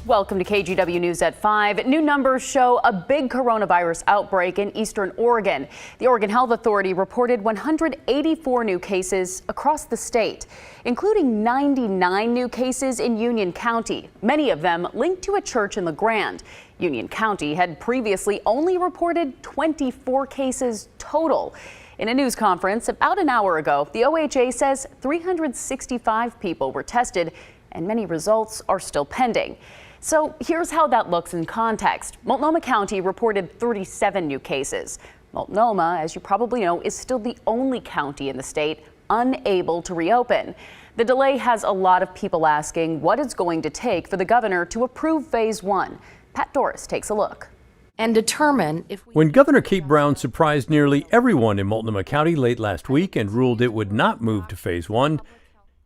Welcome to KGW News at 5. New numbers show a big coronavirus outbreak in eastern Oregon. The Oregon Health Authority reported 184 new cases across the state, including 99 new cases in Union County, many of them linked to a church in La Grande. Union County had previously only reported 24 cases total. In a news conference about an hour ago, the OHA says 365 people were tested and many results are still pending. So here's how that looks in context. Multnomah County reported 37 new cases. Multnomah, as you probably know, is still the only county in the state unable to reopen. The delay has a lot of people asking what it's going to take for the governor to approve phase 1. Pat Doris takes a look. And determine if when Governor Kate Brown surprised nearly everyone in Multnomah County late last week and ruled it would not move to phase 1,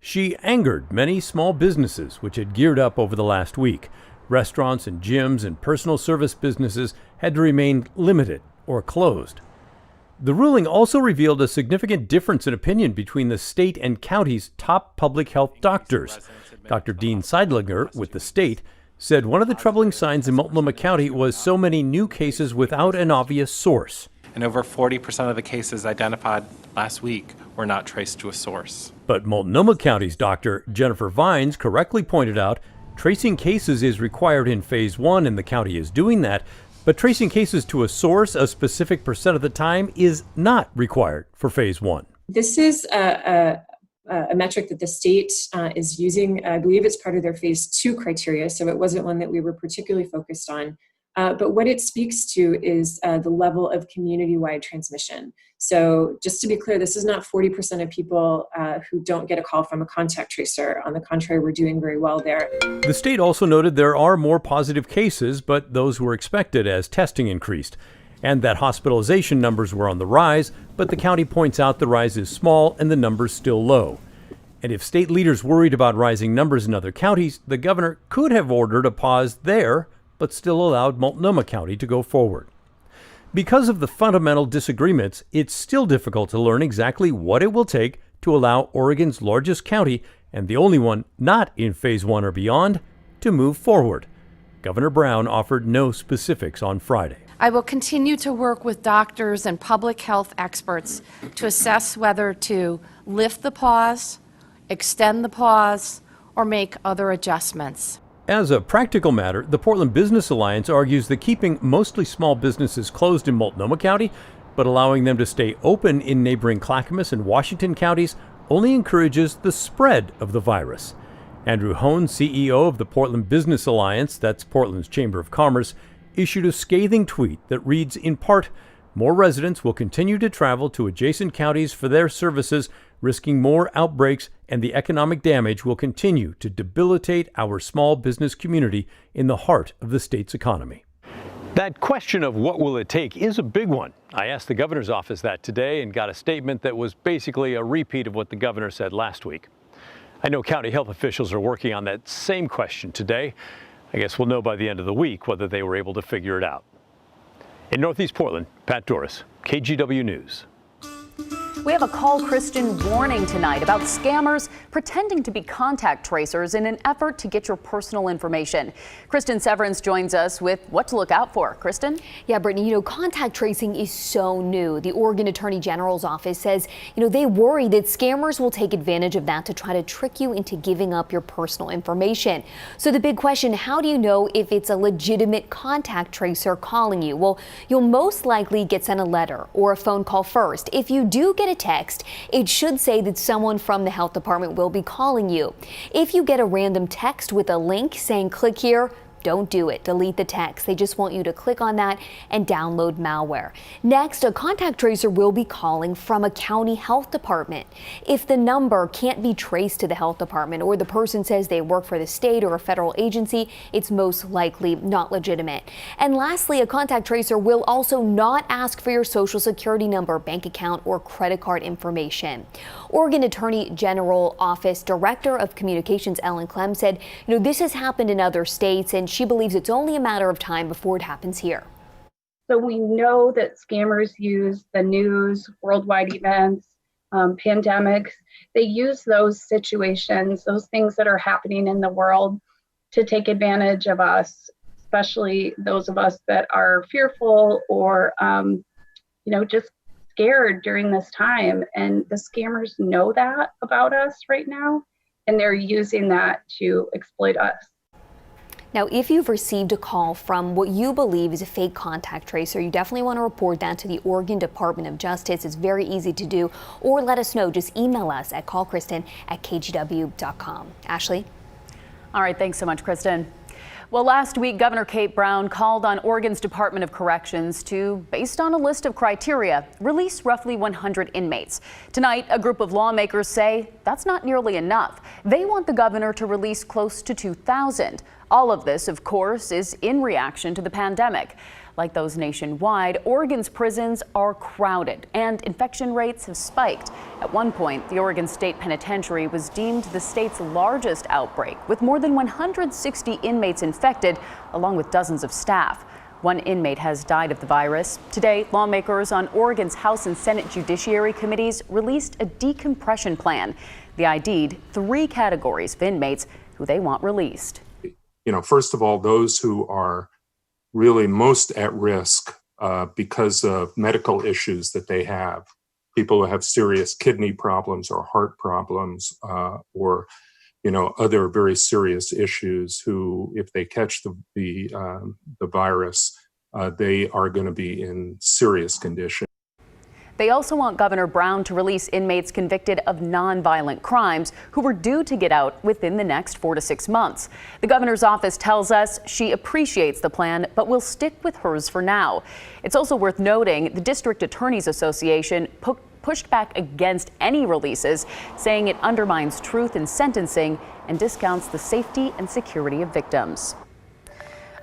she angered many small businesses which had geared up over the last week. Restaurants and gyms and personal service businesses had to remain limited or closed. The ruling also revealed a significant difference in opinion between the state and county's top public health doctors. Dr. Dean Seidlinger with the state said one of the troubling signs in Multnomah County was so many new cases without an obvious source. And over 40% of the cases identified last week were not traced to a source. But Multnomah County's Dr. Jennifer Vines correctly pointed out tracing cases is required in phase 1 and the county is doing that, but tracing cases to a source a specific percent of the time is not required for phase 1. This is a metric that the state is using. I believe it's part of their phase 2 criteria, so it wasn't one that we were particularly focused on. But what it speaks to is the level of community-wide transmission. So just to be clear, this is not 40% of people who don't get a call from a contact tracer. On the contrary, we're doing very well there. The state also noted there are more positive cases, but those were expected as testing increased, and that hospitalization numbers were on the rise, but the county points out the rise is small and the numbers still low. And if state leaders worried about rising numbers in other counties, the governor could have ordered a pause there, but still allowed Multnomah County to go forward. Because of the fundamental disagreements, it's still difficult to learn exactly what it will take to allow Oregon's largest county, and the only one not in phase 1 or beyond, to move forward. Governor Brown offered no specifics on Friday. I will continue to work with doctors and public health experts to assess whether to lift the pause, extend the pause, or make other adjustments. As a practical matter, the Portland Business Alliance argues that keeping mostly small businesses closed in Multnomah County, but allowing them to stay open in neighboring Clackamas and Washington counties only encourages the spread of the virus. Andrew Hone, CEO of the Portland Business Alliance, that's Portland's Chamber of Commerce, issued a scathing tweet that reads in part, "More residents will continue to travel to adjacent counties for their services, risking more outbreaks, and the economic damage will continue to debilitate our small business community in the heart of the state's economy." That question of what will it take is a big one. I asked the governor's office that today and got a statement that was basically a repeat of what the governor said last week. I know county health officials are working on that same question today. I guess we'll know by the end of the week whether they were able to figure it out. In Northeast Portland, Pat Doris, KGW News. We have a call Christian warning tonight about scammers pretending to be contact tracers in an effort to get your personal information. Kristen Severance joins us with what to look out for. Kristen? Yeah, Brittany, contact tracing is so new. The Oregon Attorney General's office says, they worry that scammers will take advantage of that to try to trick you into giving up your personal information. So the big question, how do you know if it's a legitimate contact tracer calling you? Well, you'll most likely get sent a letter or a phone call first. If you do get a text, it should say that someone from the health department will be calling you. If you get a random text with a link saying click here, don't do it. Delete the text. They just want you to click on that and download malware. Next, a contact tracer will be calling from a county health department. If the number can't be traced to the health department or the person says they work for the state or a federal agency, it's most likely not legitimate. And lastly, a contact tracer will also not ask for your social security number, bank account, or credit card information. Oregon Attorney General Office Director of Communications Ellen Clem said, this has happened in other states, and she believes it's only a matter of time before it happens here. So we know that scammers use the news, worldwide events, pandemics. They use those situations, those things that are happening in the world to take advantage of us, especially those of us that are fearful or, just scared during this time. And the scammers know that about us right now, and they're using that to exploit us. Now, if you've received a call from what you believe is a fake contact tracer, you definitely want to report that to the Oregon Department of Justice. It's very easy to do, or let us know. Just email us at callkristen@kgw.com. Ashley? All right, thanks so much, Kristen. Well, last week, Governor Kate Brown called on Oregon's Department of Corrections to, based on a list of criteria, release roughly 100 inmates. Tonight, a group of lawmakers say that's not nearly enough. They want the governor to release close to 2,000. All of this, of course, is in reaction to the pandemic. Like those nationwide, Oregon's prisons are crowded and infection rates have spiked. At one point, the Oregon State Penitentiary was deemed the state's largest outbreak, with more than 160 inmates infected, along with dozens of staff. One inmate has died of the virus. Today, lawmakers on Oregon's House and Senate Judiciary Committees released a decompression plan. They ID'd 3 categories of inmates who they want released. First of all, those who are really most at risk because of medical issues that they have. People who have serious kidney problems or heart problems or other very serious issues who, if they catch the virus, they are going to be in serious condition. They also want Governor Brown to release inmates convicted of nonviolent crimes who were due to get out within the next 4 to 6 months. The governor's office tells us she appreciates the plan, but will stick with hers for now. It's also worth noting the District Attorneys Association pushed back against any releases, saying it undermines truth in sentencing and discounts the safety and security of victims.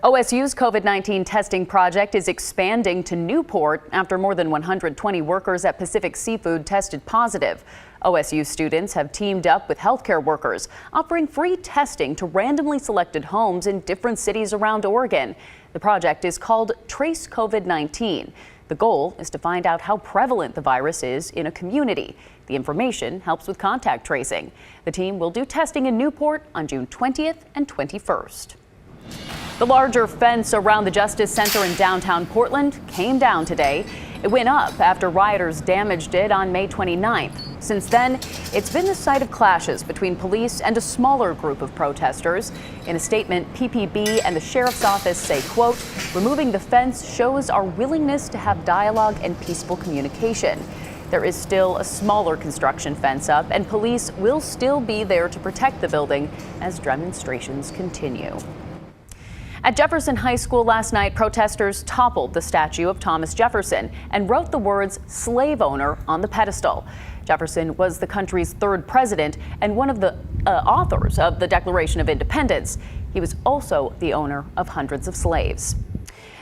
OSU's COVID-19 testing project is expanding to Newport after more than 120 workers at Pacific Seafood tested positive. OSU students have teamed up with healthcare workers, offering free testing to randomly selected homes in different cities around Oregon. The project is called Trace COVID-19. The goal is to find out how prevalent the virus is in a community. The information helps with contact tracing. The team will do testing in Newport on June 20th and 21st. The larger fence around the Justice Center in downtown Portland came down today. It went up after rioters damaged it on May 29th. Since then, it's been the site of clashes between police and a smaller group of protesters. In a statement, PPB and the sheriff's office say, quote, "Removing the fence shows our willingness to have dialogue and peaceful communication." There is still a smaller construction fence up, and police will still be there to protect the building as demonstrations continue. At Jefferson High School last night, protesters toppled the statue of Thomas Jefferson and wrote the words "slave owner" on the pedestal. Jefferson was the country's 3rd president and one of the authors of the Declaration of Independence. He was also the owner of hundreds of slaves.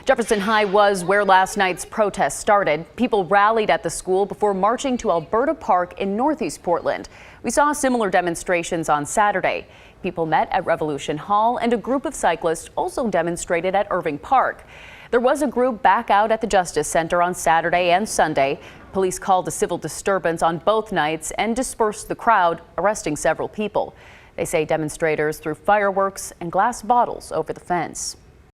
Jefferson High was where last night's protest started. People rallied at the school before marching to Alberta Park in Northeast Portland. We saw similar demonstrations on Saturday. People met at Revolution Hall, and a group of cyclists also demonstrated at Irving Park. There was a group back out at the Justice Center on Saturday and Sunday. Police called a civil disturbance on both nights and dispersed the crowd, arresting several people. They say demonstrators threw fireworks and glass bottles over the fence.